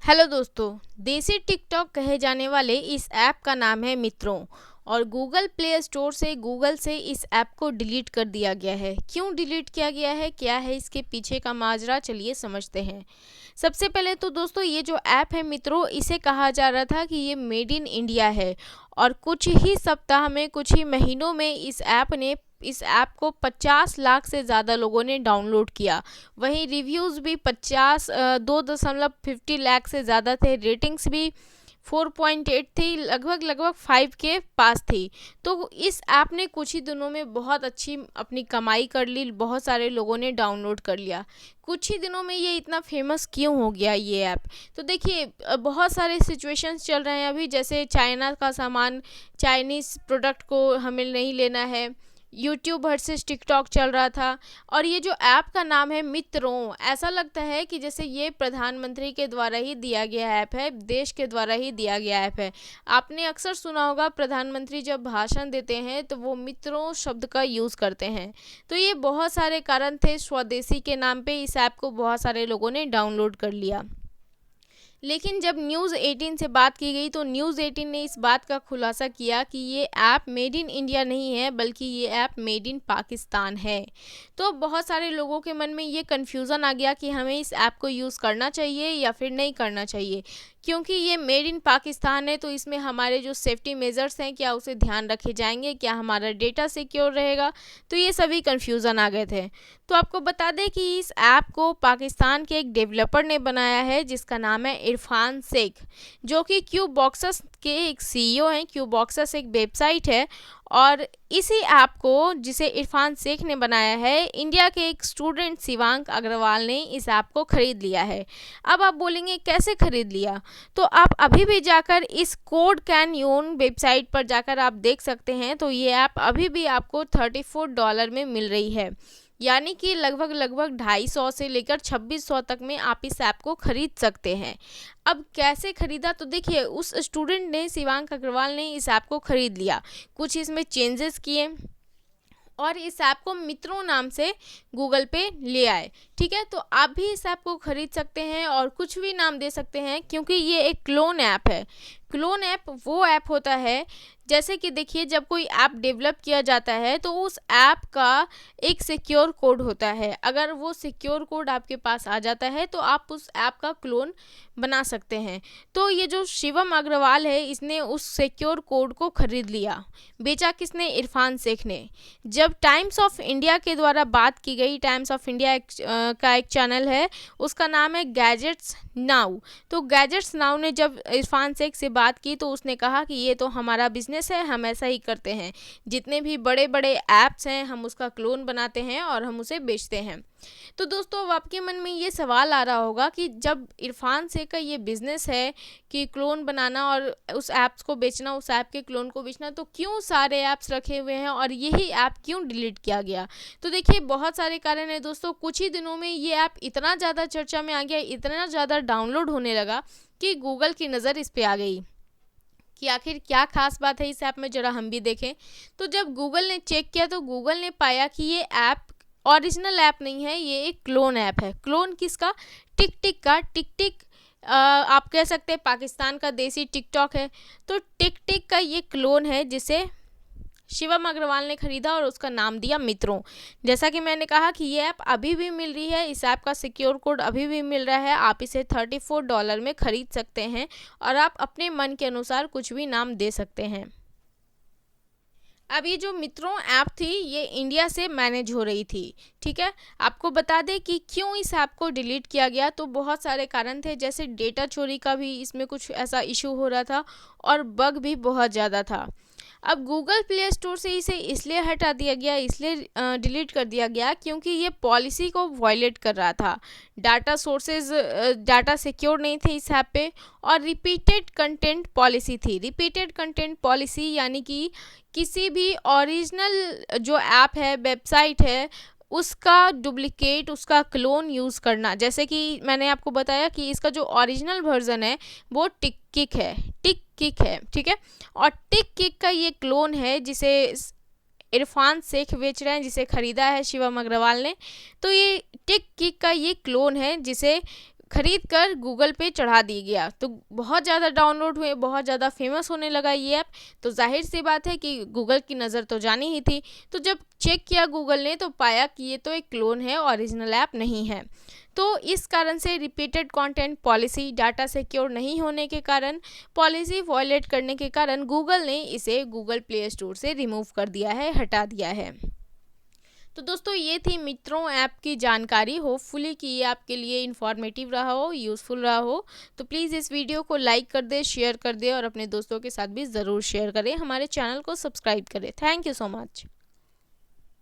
Hello दोस्तों। देसी TikTok कहे जाने वाले इस ऐप का नाम है मित्रों और गूगल प्ले स्टोर से गूगल से इस ऐप को डिलीट कर दिया गया है। क्यों डिलीट किया गया है, क्या है इसके पीछे का माजरा, चलिए समझते हैं। सबसे पहले तो दोस्तों ये जो ऐप है मित्रों, इसे कहा जा रहा था कि ये मेड इन इंडिया है और कुछ ही सप्ताह में, कुछ ही महीनों में इस ऐप को 50 लाख से ज़्यादा लोगों ने डाउनलोड किया। वहीं रिव्यूज़ भी 2.50 लाख से ज़्यादा थे। रेटिंग्स भी 4.8 थी, लगभग लगभग 5 के पास थी। तो इस ऐप ने कुछ ही दिनों में बहुत अच्छी अपनी कमाई कर ली, बहुत सारे लोगों ने डाउनलोड कर लिया। कुछ ही दिनों में ये इतना फेमस क्यों हो गया ये ऐप? तो देखिए, बहुत सारे सिचुएशंस चल रहे हैं अभी, जैसे चाइना का सामान, चाइनीज़ प्रोडक्ट को हमें नहीं लेना है। यूट्यूब वर्सेस टिकटॉक चल रहा था। और ये जो ऐप का नाम है मित्रों, ऐसा लगता है कि जैसे ये प्रधानमंत्री के द्वारा ही दिया गया ऐप है, देश के द्वारा ही दिया गया ऐप है। आपने अक्सर सुना होगा, प्रधानमंत्री जब भाषण देते हैं तो वो मित्रों शब्द का यूज़ करते हैं। तो ये बहुत सारे कारण थे, स्वदेशी के नाम पे इस ऐप को बहुत सारे लोगों ने डाउनलोड कर लिया। लेकिन जब न्यूज़ 18 से बात की गई तो न्यूज़ 18 ने इस बात का खुलासा किया कि ये ऐप मेड इन इंडिया नहीं है, बल्कि ये ऐप मेड इन पाकिस्तान है। तो बहुत सारे लोगों के मन में ये कन्फ्यूज़न आ गया कि हमें इस ऐप को यूज़ करना चाहिए या फिर नहीं करना चाहिए। क्योंकि ये मेड इन पाकिस्तान है तो इसमें हमारे जो सेफ्टी मेजर्स हैं, क्या उसे ध्यान रखे जाएंगे, क्या हमारा डेटा सिक्योर रहेगा। तो ये सभी कन्फ्यूज़न आ गए थे। तो आपको बता दें कि इस ऐप को पाकिस्तान के एक डेवलपर ने बनाया है, जिसका नाम है इरफान शेख, जो कि क्यूब बॉक्सेस के एक सीईओ हैं। क्यूब बॉक्सेस एक वेबसाइट है और इसी ऐप को, जिसे इरफान शेख ने बनाया है, इंडिया के एक स्टूडेंट शिवांक अग्रवाल ने इस ऐप को खरीद लिया है। अब आप बोलेंगे कैसे खरीद लिया? तो आप अभी भी जाकर इस कोड कैन यून वेबसाइट पर जाकर आप देख सकते हैं। तो ये ऐप अभी भी आपको $34 में मिल रही है, यानी कि लगभग लगभग 250 से लेकर 2600 तक में आप इस ऐप को खरीद सकते हैं। अब कैसे खरीदा? तो देखिए, उस स्टूडेंट ने, शिवांक अग्रवाल ने इस ऐप को खरीद लिया, कुछ इसमें चेंजेस किए और इस ऐप को मित्रों नाम से गूगल पे ले आए। ठीक है, तो आप भी इस ऐप को खरीद सकते हैं और कुछ भी नाम दे सकते हैं, क्योंकि ये एक क्लोन ऐप है। क्लोन ऐप वो ऐप होता है, जैसे कि देखिए, जब कोई ऐप डेवलप किया जाता है तो उस ऐप का एक सिक्योर कोड होता है। अगर वो सिक्योर कोड आपके पास आ जाता है तो आप उस ऐप का क्लोन बना सकते हैं। तो ये जो शिवम अग्रवाल है, इसने उस सिक्योर कोड को खरीद लिया। बेचा किसने? इरफान शेख ने। जब टाइम्स ऑफ इंडिया के द्वारा बात की गई, टाइम्स ऑफ इंडिया का एक चैनल है, उसका नाम है गैजेट्स नाउ। तो गैजेट्स नाउ ने जब इरफान शेख से बात की तो उसने कहा कि ये तो हमारा बिजनेस है, हम ऐसा ही करते हैं। जितने भी बड़े बड़े ऐप्स हैं, हम उसका क्लोन बनाते हैं और हम उसे बेचते हैं। तो दोस्तों, अब आपके मन में ये सवाल आ रहा होगा कि जब इरफान शेख का ये बिजनेस है कि क्लोन बनाना और उस ऐप्स को बेचना, उस ऐप के क्लोन को बेचना, तो क्यों सारे ऐप्स रखे हुए हैं और यही ऐप क्यों डिलीट किया गया? तो देखिए, बहुत सारे कारण हैं दोस्तों। कुछ ही दिनों में ये ऐप इतना ज़्यादा चर्चा में आ गया, इतना ज़्यादा डाउनलोड होने लगा कि गूगल की नज़र इस पे आ गई कि आखिर क्या खास बात है इस ऐप में, ज़रा हम भी देखें। तो जब गूगल ने चेक किया तो गूगल ने पाया कि ये ऐप ओरिजिनल ऐप नहीं है, ये एक क्लोन ऐप है। क्लोन किसका? टिक टिक का। टिक टिक आप कह सकते हैं पाकिस्तान का देसी टिकटॉक है। तो टिक टिक का ये क्लोन है, जिसे शिवम अग्रवाल ने खरीदा और उसका नाम दिया मित्रों। जैसा कि मैंने कहा कि ये ऐप अभी भी मिल रही है, इस ऐप का सिक्योर कोड अभी भी मिल रहा है। आप इसे $34 में खरीद सकते हैं और आप अपने मन के अनुसार कुछ भी नाम दे सकते हैं। अब ये जो मित्रों ऐप थी, ये इंडिया से मैनेज हो रही थी। ठीक है, आपको बता दें कि क्यों इस ऐप को डिलीट किया गया। तो बहुत सारे कारण थे, जैसे डेटा चोरी का भी इसमें कुछ ऐसा इशू हो रहा था और बग भी बहुत ज़्यादा था। अब गूगल प्ले स्टोर से इसे इसलिए हटा दिया गया, इसलिए डिलीट कर दिया गया, क्योंकि ये पॉलिसी को वायलेट कर रहा था। डाटा सोर्सेज, डाटा सिक्योर नहीं थे इस ऐप पे, और रिपीटेड कंटेंट पॉलिसी थी। रिपीटेड कंटेंट पॉलिसी यानी कि किसी भी ओरिजिनल जो ऐप है, वेबसाइट है, उसका डुप्लिकेट, उसका क्लोन यूज़ करना। जैसे कि मैंने आपको बताया कि इसका जो ओरिजिनल वर्जन है वो टिक किक है, टिक किक है। ठीक है, और टिक किक का ये क्लोन है जिसे इरफान शेख बेच रहे हैं, जिसे खरीदा है शिवम अग्रवाल ने। तो ये टिक किक का ये क्लोन है जिसे खरीद कर गूगल पे चढ़ा दिया गया। तो बहुत ज़्यादा डाउनलोड हुए, बहुत ज़्यादा फेमस होने लगा ये ऐप। तो जाहिर सी बात है कि गूगल की नज़र तो जानी ही थी। तो जब चेक किया गूगल ने तो पाया कि ये तो एक क्लोन है, ओरिजिनल ऐप नहीं है। तो इस कारण से repeated content policy, data secure नहीं होने के कारण, पॉलिसी वॉयलेट करने के कारण गूगल ने इसे गूगल प्ले स्टोर से रिमूव कर दिया है, हटा दिया है। तो दोस्तों ये थी मित्रों ऐप की जानकारी। होपफुली कि ये आपके लिए इन्फॉर्मेटिव रहा हो, यूज़फुल रहा हो। तो प्लीज़ इस वीडियो को लाइक कर दे, शेयर कर दे और अपने दोस्तों के साथ भी ज़रूर शेयर करें। हमारे चैनल को सब्सक्राइब करें। Thank you so much.